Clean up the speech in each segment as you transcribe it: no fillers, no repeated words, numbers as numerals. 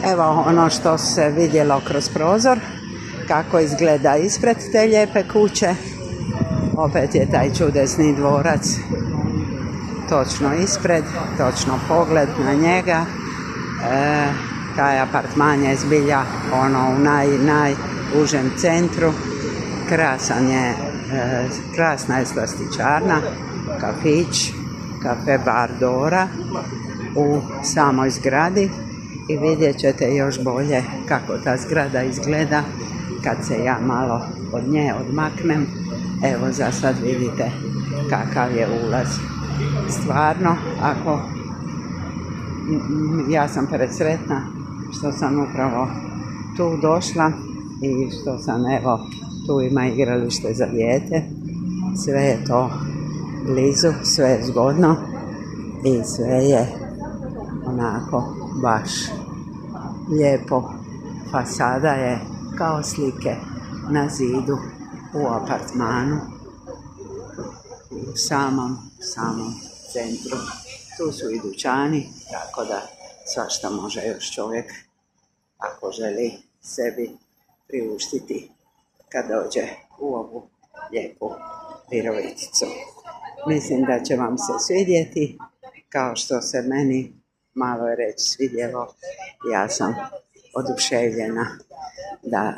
Evo ono što se vidjelo kroz prozor, kako izgleda ispred te lijepe kuće. Opet je taj čudesni dvorac točno ispred, točno pogled na njega. Taj apartman je zbilja ono u najužem centru. Krasna je slastičarna, kafić, kafe Bar Dora u samoj zgradi i vidjet ćete još bolje kako ta zgrada izgleda kad se ja malo od nje odmaknem. Evo za sad vidite kakav je ulaz. Stvarno, ja sam presretna što sam upravo tu došla i što sam evo tu ima igralište za dijete. Sve je to blizu, sve je zgodno i sve je onako baš lijepo. Fasada je kao slike na zidu u apartmanu u samom centru. Tu su i dućani, tako da svašta može još čovjek ako želi sebi priuštiti kad dođe u ovu lijepu Viroviticu. Mislim da će vam se svidjeti kao što se meni malo je reći svidjelo. Ja sam oduševljena da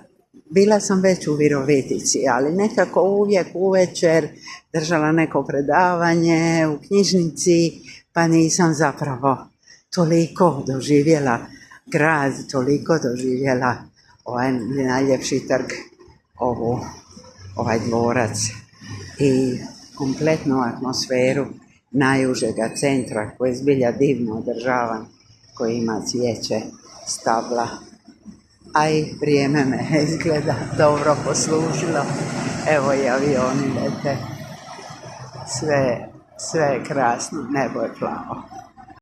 bila sam već u Virovitici, ali nekako uvijek uvečer držala neko predavanje u knjižnici, pa nisam zapravo toliko doživjela grad, toliko doživjela ovaj najljepši trg, ovaj dvorac i kompletnu atmosferu najužega centra koji je zbilja divno održavan, koji ima cvijeće, stabla, a i vrijeme me izgleda dobro poslužilo. Evo i avioni lete, sve je krasno, nebo je plavo.